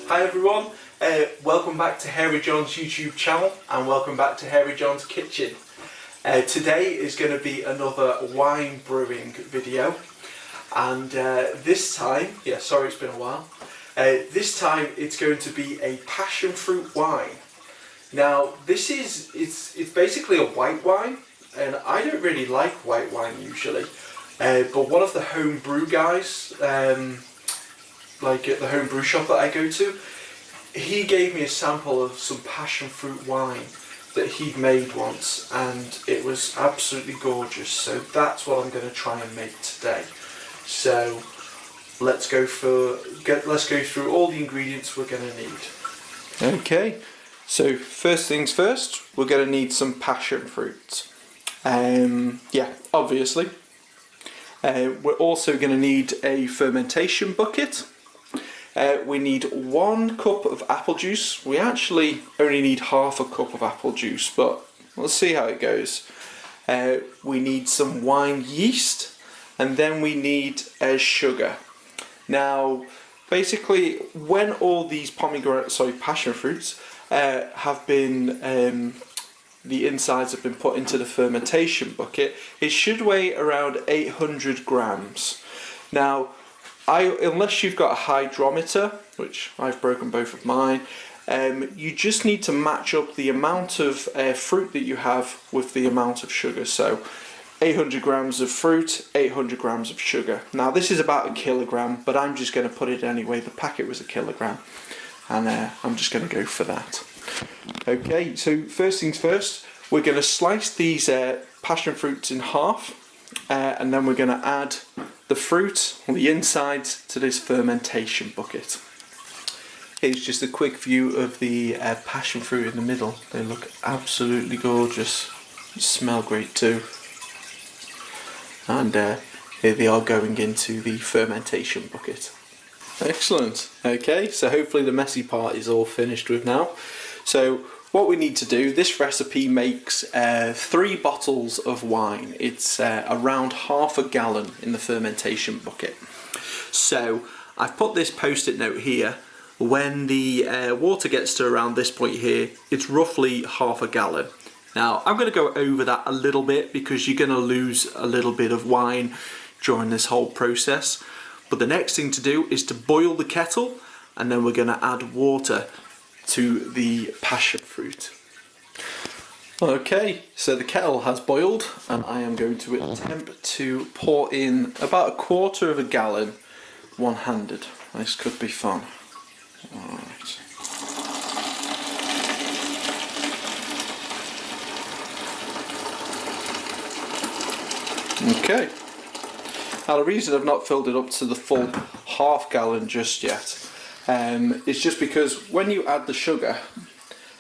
Hi everyone, welcome back to Hairy John's YouTube channel and welcome back to Hairy John's Kitchen. Today is going to be another wine brewing video, and this time, sorry it's been a while, this time it's going to be a passion fruit wine. Now this is, it's basically a white wine, and I don't really like white wine usually, but one of the home brew guys, like at the home brew shop that I go to, he gave me a sample of some passion fruit wine that he'd made once, and it was absolutely gorgeous. So that's what I'm going to try and make today. So let's go through all the ingredients we're going to need. Okay, so first things first, we're going to need some passion fruit. Obviously. We're also going to need a fermentation bucket. We need 1 cup of apple juice. We actually only need half a cup of apple juice, but let's see how it goes. We need some wine yeast, and then we need sugar. Now, basically, when all these passion fruits have been, the insides have been put into the fermentation bucket, it should weigh around 800 grams. Now, unless you've got a hydrometer, which I've broken both of mine, you just need to match up the amount of fruit that you have with the amount of sugar. So 800 grams of fruit, 800 grams of sugar. Now this is about 1 kilogram, but I'm just going to put it anyway. The packet was 1 kilogram, and I'm just going to go for that. Okay, so first things first, we're going to slice these passion fruits in half, and then we're going to add the fruit on the insides to this fermentation bucket. Here's just a quick view of the passion fruit in the middle. They look absolutely gorgeous. Smell great too. And here they are going into the fermentation bucket. Excellent. Okay, so hopefully the messy part is all finished with now. So what we need to do, this recipe makes 3 bottles of wine. It's around half a gallon in the fermentation bucket. So I've put this post-it note here. When the water gets to around this point here, it's roughly half a gallon. Now I'm going to go over that a little bit because you're going to lose a little bit of wine during this whole process. But the next thing to do is to boil the kettle, and then we're going to add water to the passion fruit. Okay, so the kettle has boiled, and I am going to attempt to pour in about 1/4 of a gallon one-handed. This could be fun. Alright. Okay. Now the reason I've not filled it up to the full half gallon just yet, it's just because when you add the sugar,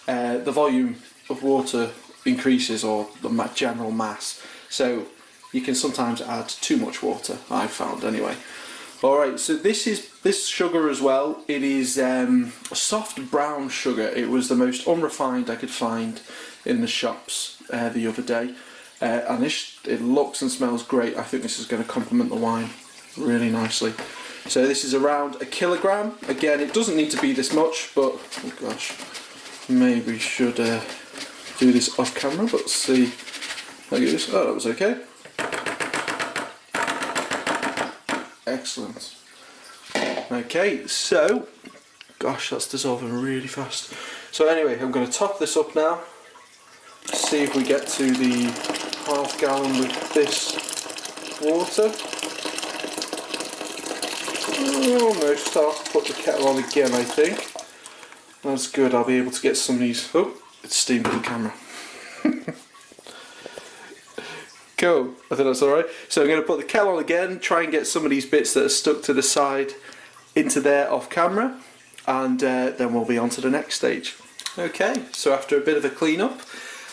the volume of water increases, or the general mass, so you can sometimes add too much water, I've found anyway. Alright, so this sugar as well, it is a soft brown sugar. It was the most unrefined I could find in the shops the other day, and it looks and smells great. I think this is going to complement the wine really nicely. So this is around 1 kilogram. Again, it doesn't need to be this much, but oh gosh, maybe should do this off camera, but let's see. Oh, that was okay. Excellent. Okay, so, gosh, that's dissolving really fast. So anyway, I'm going to top this up now. See if we get to the half gallon with this water. Almost. I'll put the kettle on again, I think. That's good. I'll be able to get some of these. Oh, it's steaming the camera. Cool. I think that's alright. So I'm going to put the kettle on again, try and get some of these bits that are stuck to the side into there off camera, and then we'll be on to the next stage. Okay, so after a bit of a clean up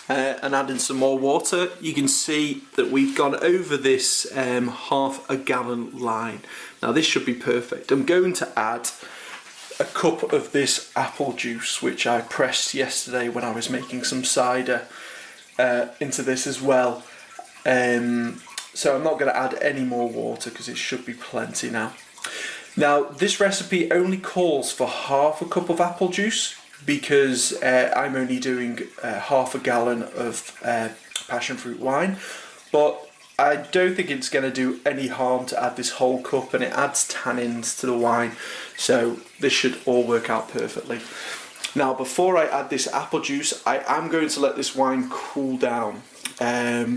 and adding some more water, you can see that we've gone over this half a gallon line. Now this should be perfect. I'm going to add a cup of this apple juice, which I pressed yesterday when I was making some cider, into this as well. So I'm not going to add any more water because it should be plenty now. Now this recipe only calls for half a cup of apple juice because I'm only doing half a gallon of passion fruit wine, but I don't think it's going to do any harm to add this whole cup, and it adds tannins to the wine, so this should all work out perfectly. Now before I add this apple juice, I am going to let this wine cool down.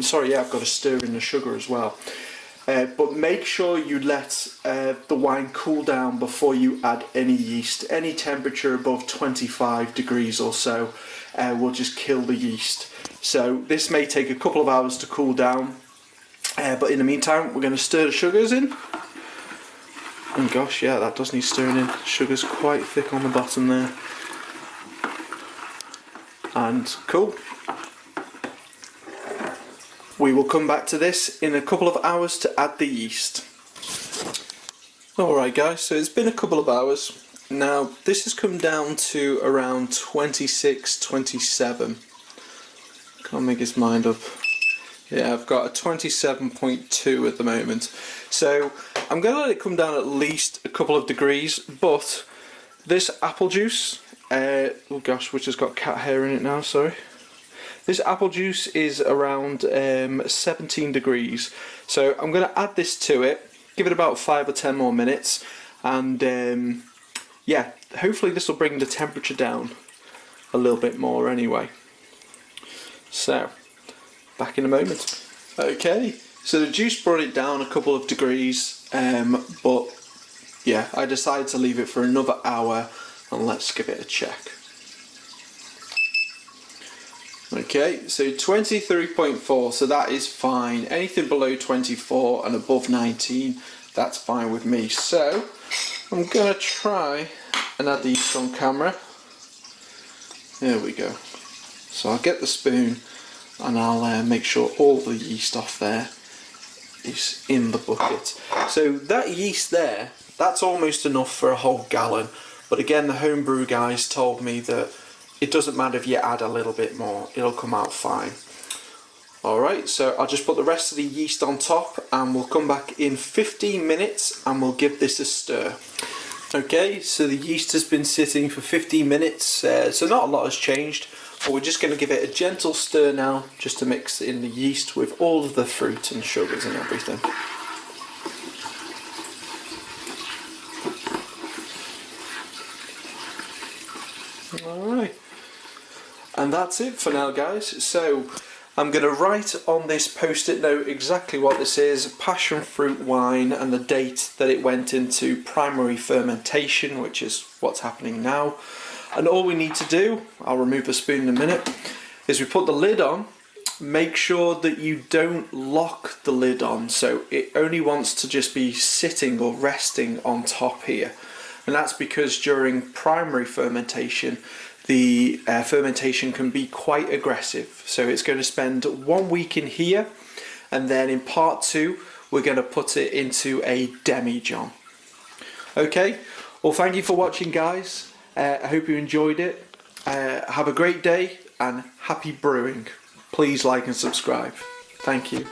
Sorry, yeah, I've got to stir in the sugar as well. But make sure you let the wine cool down before you add any yeast. Any temperature above 25 degrees or so will just kill the yeast. So this may take a couple of hours to cool down. But in the meantime, we're going to stir the sugars in. And gosh, yeah, that does need stirring in. Sugar's quite thick on the bottom there. And cool. We will come back to this in a couple of hours to add the yeast. Alright guys, so it's been a couple of hours. Now this has come down to around 26, 27. Can't make his mind up. Yeah, I've got a 27.2 at the moment. So I'm going to let it come down at least a couple of degrees, but this apple juice, oh gosh, which has got cat hair in it now, sorry. This apple juice is around 17 degrees. So I'm going to add this to it, give it about 5 or 10 more minutes, and yeah, hopefully this will bring the temperature down a little bit more anyway. So, back in a moment. Okay, so the juice brought it down a couple of degrees, but yeah, I decided to leave it for another hour and let's give it a check. Okay, so 23.4, so that is fine. Anything below 24 and above 19, that's fine with me. So, I'm going to try and add the yeast on camera. There we go. So I'll get the spoon and I'll make sure all the yeast off there is in the bucket. So that yeast there, that's almost enough for a whole gallon. But again, the homebrew guys told me that it doesn't matter if you add a little bit more, it'll come out fine. Alright, so I'll just put the rest of the yeast on top and we'll come back in 15 minutes and we'll give this a stir. Okay, so the yeast has been sitting for 15 minutes, so not a lot has changed, but we're just going to give it a gentle stir now, just to mix in the yeast with all of the fruit and sugars and everything. Alright, and that's it for now guys. So I'm going to write on this post-it note exactly what this is, passion fruit wine, and the date that it went into primary fermentation, which is what's happening now. And all we need to do, I'll remove the spoon in a minute, is we put the lid on. Make sure that you don't lock the lid on, so it only wants to just be sitting or resting on top here. And that's because during primary fermentation, the fermentation can be quite aggressive. So it's going to spend 1 week in here, and then in part 2 we're going to put it into a demi-john. Okay, well thank you for watching guys. I hope you enjoyed it. Have a great day and happy brewing. Please like and subscribe. Thank you.